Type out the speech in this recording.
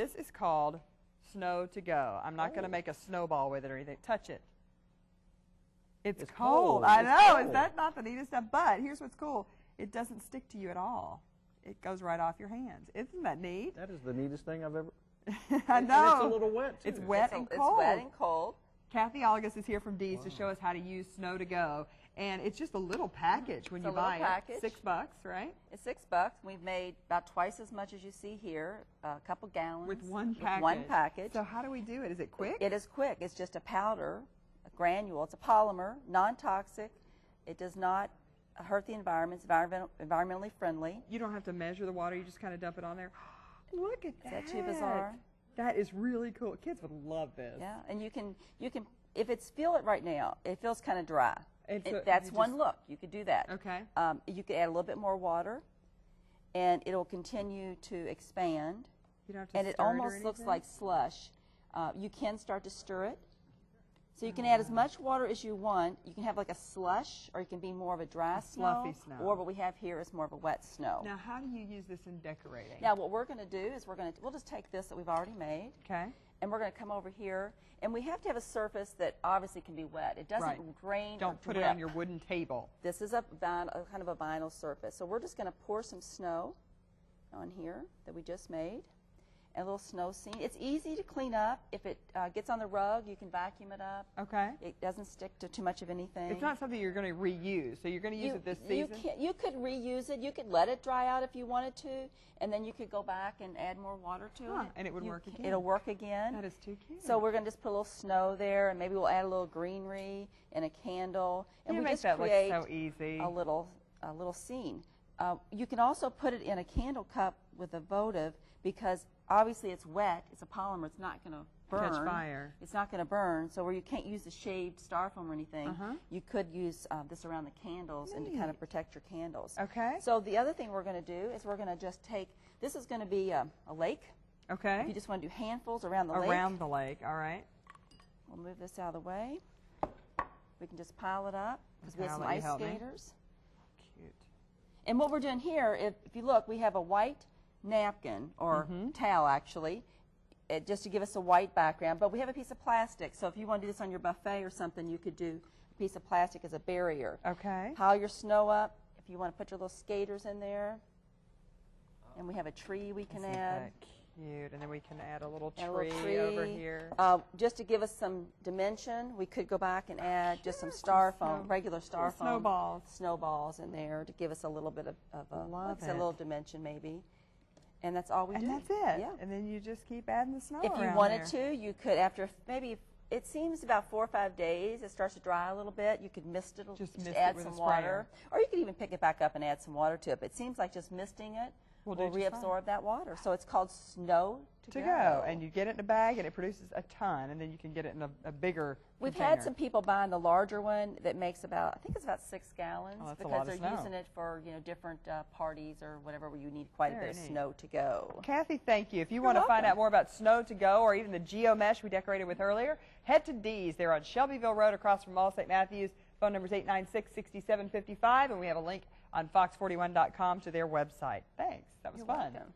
This is called Snow to Go. I'm not going to make a snowball with it or anything. Touch it. It's cold. I know. Is that not the neatest stuff? But here's what's cool. It doesn't stick to you at all. It goes right off your hands. Isn't that neat? That is the neatest thing I've ever. I know. And it's a little wet, too. It's wet and cold. It's wet and cold. Kathy Algus is here from Dee's to show us how to use Snow to Go. And it's just a little package when you buy it. $6, right? It's $6. We've made about twice as much as you see here, a couple gallons. With one package. One package. So how do we do it? Is it quick? It is quick. It's just a powder, a granule. It's a polymer, non-toxic. It does not hurt the environment. It's environmentally friendly. You don't have to measure the water. You just kind of dump it on there. Look at that. Is that too bizarre? That is really cool. Kids would love this. Yeah, and you can, if it's, feel it right now, it feels kind of dry. That's one look. You could do that. Okay. You could add a little bit more water, and it'll continue to expand. You don't have to and it almost looks like slush. You can start to stir it. So you can add as much water as you want. You can have like a slush, or you can be more of a dry fluffy snow. Or what we have here is more of a wet snow. Now, how do you use this in decorating? Now, what we're going to do is we'll just take this that we've already made. Okay. And we're going to come over here, and we have to have a surface that obviously can be wet. It doesn't drain. Don't put it on your wooden table. This is a kind of a vinyl surface. So we're just going to pour some snow on here that we just made. A little snow scene. It's easy to clean up. If it gets on the rug, you can vacuum it up. Okay. It doesn't stick to too much of anything. It's not something you're going to reuse, so you're going to use it this season? You could reuse it. You could let it dry out if you wanted to, and then you could go back and add more water to it. And it would work again. It'll work again. That is too cute. So we're going to just put a little snow there, and maybe we'll add a little greenery and a candle, and we just create look so easy. a little scene. You can also put it in a candle cup with a votive, because obviously it's wet, it's a polymer, it's not going to burn. Catch fire. It's not going to burn, so where you can't use the shaved styrofoam or anything, you could use this around the candles and to kind of protect your candles. Okay. So the other thing we're going to do is we're going to just take, this is going to be a lake. Okay. If you just want to do handfuls around the lake. Around the lake, all right. We'll move this out of the way. We can just pile it up because we have some ice skaters. Cute. And what we're doing here, if you look, we have a white napkin, or towel actually, just to give us a white background, but we have a piece of plastic, so if you want to do this on your buffet or something, you could do a piece of plastic as a barrier. Okay. Pile your snow up. If you want to put your little skaters in there, and we have a tree we can add. That cute, and then we can add a little tree over here. Just to give us some dimension, we could go back and add just some styrofoam, regular styrofoam. Snowballs in there to give us a little bit of a little dimension maybe. And that's all we do. And that's it. Yeah. And then you just keep adding the snow If you wanted to, you could, after maybe, it seems about 4 or 5 days, it starts to dry a little bit. You could mist it, just add some water. Or you could even pick it back up and add some water to it. But it seems like just misting it will reabsorb that water. So it's called Snow to Go. And you get it in a bag, and it produces a ton, and then you can get it in a bigger We've container. had some people buying the larger one that makes about, I think it's about 6 gallons, that's because they're using it for different parties or whatever where you need quite a bit of snow to go. Kathy, thank you. If you want to find out more about Snow to Go or even the GeoMesh we decorated with earlier, head to Dee's. They're on Shelbyville Road across from Mall St. Matthews. Phone number is 896-6755, and we have a link on fox41.com to their website. Thanks. That was fun. Welcome.